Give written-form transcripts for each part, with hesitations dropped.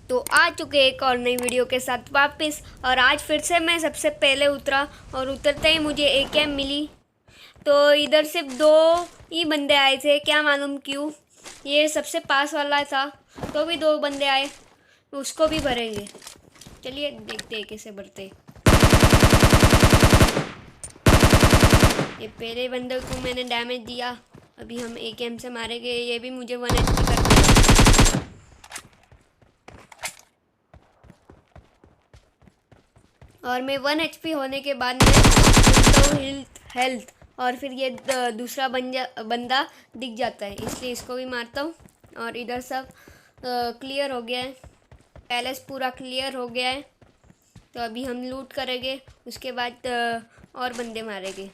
तो आ चुके एक और नई वीडियो के साथ वापस। और आज फिर से मैं सबसे पहले उतरा और उतरते ही मुझे AKM मिली। तो इधर सिर्फ 2 ही बंदे आए थे, क्या मालूम क्यों। ये सबसे पास वाला था तो भी 2 बंदे आए, उसको भी भरेंगे। चलिए देखते हैं कैसे भरते। ये पहले बंदे को मैंने डैमेज दिया, अभी हम AKM से मारेंगे। ये भी मुझे 1 HP कर दिया। और मैं 1 HP होने के बाद मैं ढूंढता हूँ हेल्थ, और फिर ये दूसरा बंदा दिख जाता है, इसलिए इसको भी मारता हूँ। और इधर सब क्लियर हो गया है, पैलेस पूरा क्लियर हो गया है। तो अभी हम लूट करेंगे, उसके बाद और बंदे मारेंगे।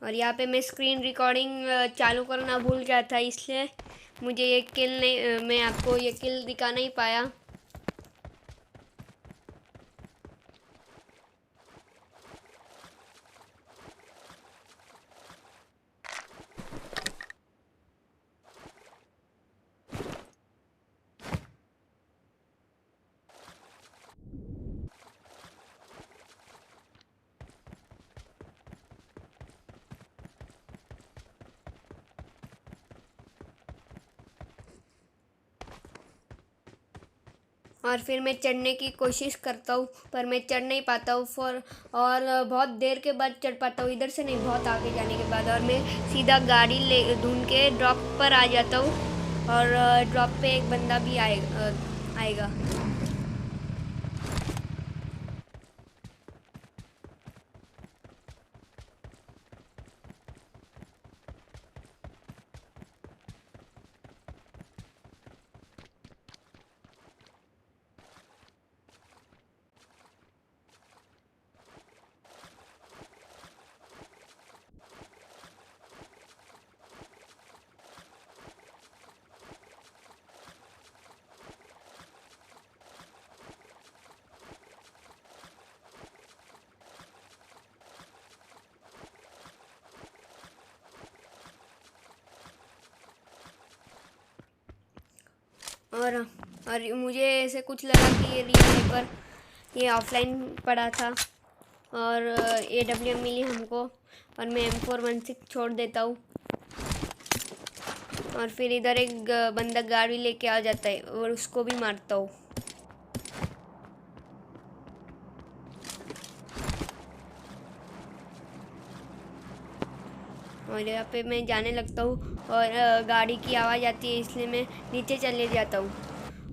और यहाँ पे मैं स्क्रीन रिकॉर्डिंग चालू करना भूल गया था, इसलिए मुझे ये किल नहीं, मैं आपको ये किल दिखा नहीं पाया। और फिर मैं चढ़ने की कोशिश करता हूँ, पर मैं चढ़ नहीं पाता हूँ और बहुत देर के बाद चढ़ पाता हूँ, इधर से नहीं, बहुत आगे जाने के बाद। और मैं सीधा गाड़ी ले ढूंढ के ड्रॉप पर आ जाता हूँ, और ड्रॉप पे एक बंदा भी आएगा। और मुझे ऐसे कुछ लगा कि ये रियल है, पर ये ऑफलाइन पड़ा था। और AWM मिली हमको, और मैं M416 छोड़ देता हूँ। और फिर इधर एक बंदा गाड़ी लेके आ जाता है और उसको भी मारता हूँ। और यहाँ पे मैं जाने लगता हूँ, और गाड़ी की आवाज़ आती है, इसलिए मैं नीचे चले जाता हूँ।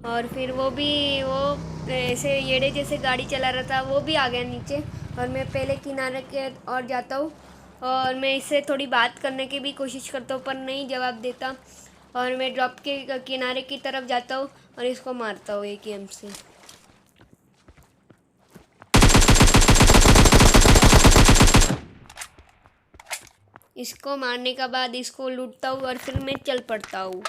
और फिर वो ऐसे येड़े जैसे गाड़ी चला रहा था, वो भी आ गया नीचे। और मैं पहले किनारे के और जाता हूँ, और मैं इससे थोड़ी बात करने की भी कोशिश करता हूँ, पर नहीं जवाब देता। और मैं ड्रॉप के किनारे की तरफ जाता हूँ और इसको मारता हूँ AKM से। इसको मारने के बाद इसको लूटता हूँ और फिर मैं चल पड़ता हूँ।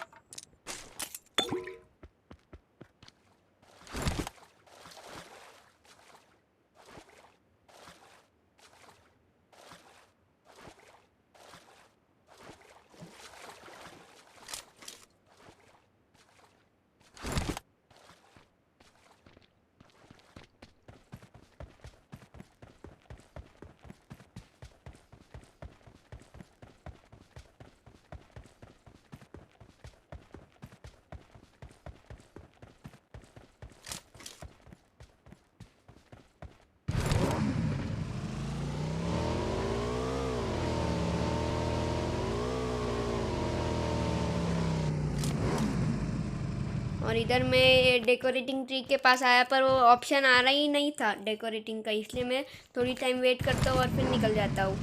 और इधर मैं डेकोरेटिंग ट्री के पास आया पर वो ऑप्शन आ रहा ही नहीं था डेकोरेटिंग का, इसलिए मैं थोड़ी टाइम वेट करता हूँ और फिर निकल जाता हूँ।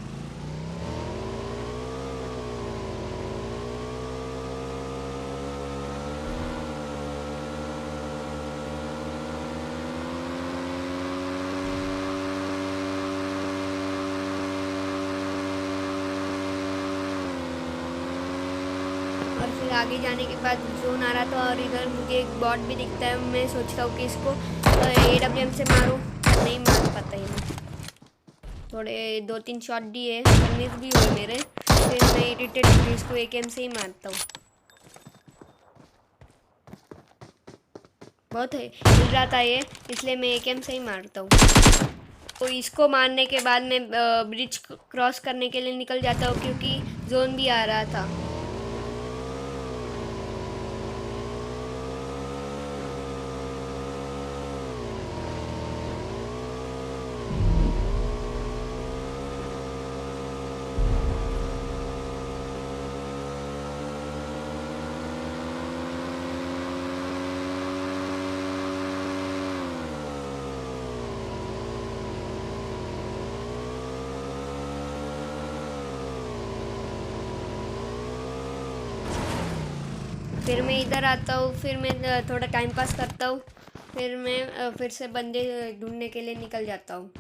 और फिर आगे जाने के बाद जोन आ रहा था और इधर मुझे एक बॉट भी दिखता है। मैं सोचता हूँ कि इसको AWM से मारूँ, नहीं मार पाता ही मैं। थोड़े 2-3 शॉट दिए पर मिस भी हुए मेरे। फिर मैं इरिटेट होकर इसको AKM से ही मारता हूँ। बहुत हिल रहा था ये, इसलिए मैं AKM से ही मारता हूँ। तो इसको मारने के बाद मैं ब्रिज क्रॉस करने के लिए निकल जाता हूँ क्योंकि जोन भी आ रहा था। फिर मैं इधर आता हूँ, फिर मैं थोड़ा टाइम पास करता हूँ, फिर मैं फिर से बंदे ढूंढने के लिए निकल जाता हूँ।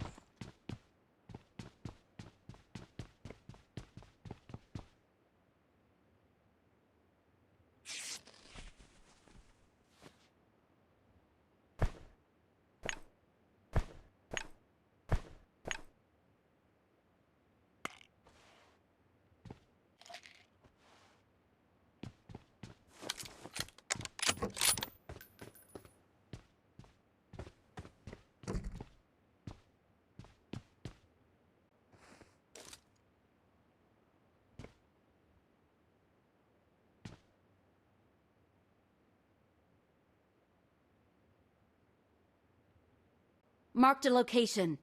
Marked a location.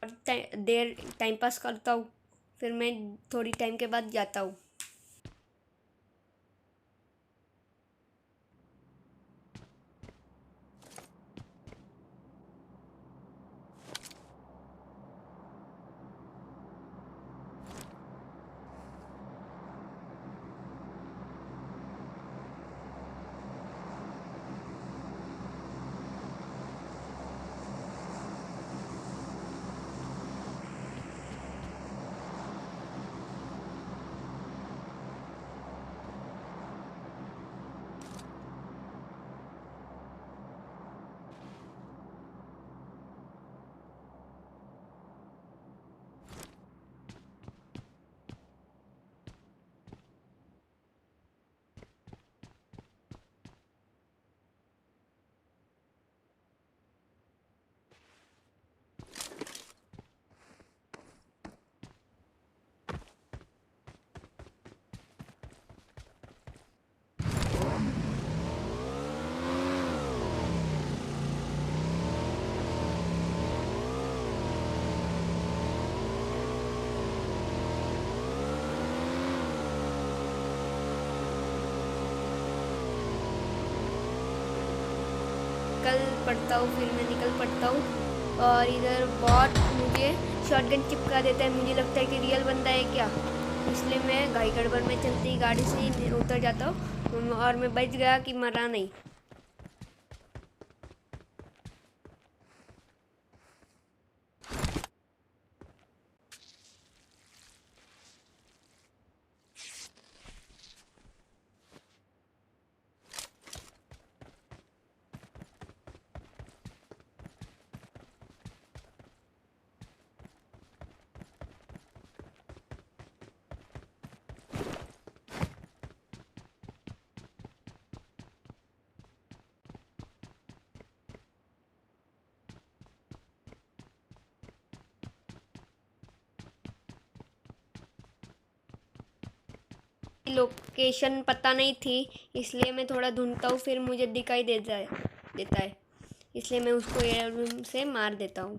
और देर टाइम पास करता हूँ, फिर मैं थोड़ी टाइम के बाद जाता हूँ। पड़ता हूँ, फिर मैं निकल पड़ता हूँ। और इधर बॉट मुझे शॉटगन चिपका देता है, मुझे लगता है कि रियल बंदा है क्या, इसलिए मैं घाई गड़बड़ में चलती ही गाड़ी से ही उतर जाता हूँ और मैं बच गया कि मरा नहीं। लोकेशन पता नहीं थी, इसलिए मैं थोड़ा ढूंढता हूँ, फिर मुझे दिखाई देता है, इसलिए मैं उसको एयर से मार देता हूँ।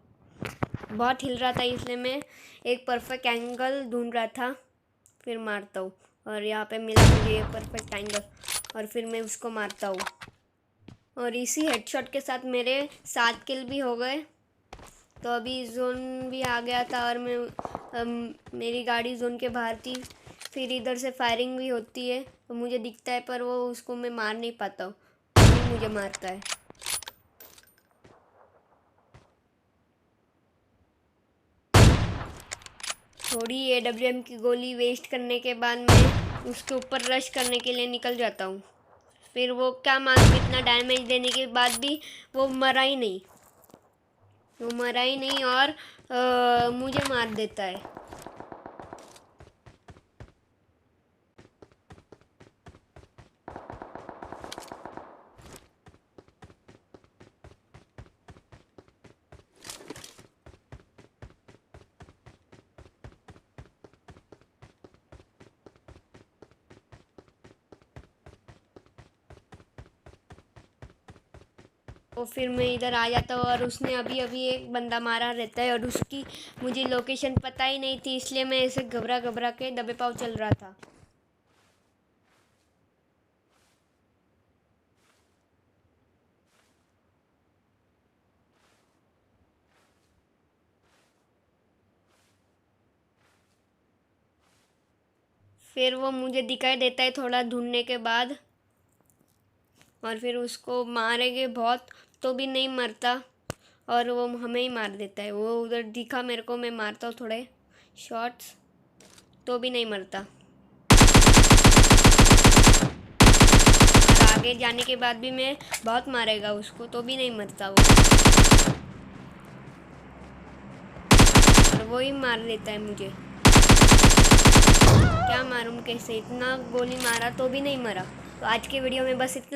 बहुत हिल रहा था इसलिए मैं एक परफेक्ट एंगल ढूंढ रहा था, फिर मारता हूँ और यहाँ पे मिला मुझे ये परफेक्ट एंगल और फिर मैं उसको मारता हूँ और इसी हेडशॉट के साथ मेरे 7 किल भी हो गए। तो अभी जोन भी आ गया था और मेरी गाड़ी जोन के बाहर थी, फिर इधर से फायरिंग भी होती है तो मुझे दिखता है, पर वो उसको मैं मार नहीं पाता हूँ, वो मुझे मारता है। थोड़ी AWM की गोली वेस्ट करने के बाद मैं उसके ऊपर रश करने के लिए निकल जाता हूँ। फिर वो क्या मालूम इतना डैमेज देने के बाद भी वो मरा ही नहीं और मुझे मार देता है। तो फिर मैं इधर आ जाता हूँ और उसने अभी अभी एक बंदा मारा रहता है और उसकी मुझे लोकेशन पता ही नहीं थी, इसलिए मैं ऐसे घबरा के दबे पाँव चल रहा था। फिर वो मुझे दिखाई देता है थोड़ा ढूंढने के बाद और फिर उसको मारेंगे बहुत तो भी नहीं मरता और वो हमें ही मार देता है। वो उधर दिखा मेरे को, मैं मारता हूँ थोड़े शॉट्स तो भी नहीं मरता और आगे जाने के बाद भी मैं बहुत मारेगा उसको तो भी नहीं मरता वो, और वो ही मार देता है मुझे। क्या मालूम कैसे इतना गोली मारा तो भी नहीं मरा। तो आज के वीडियो में बस इतना।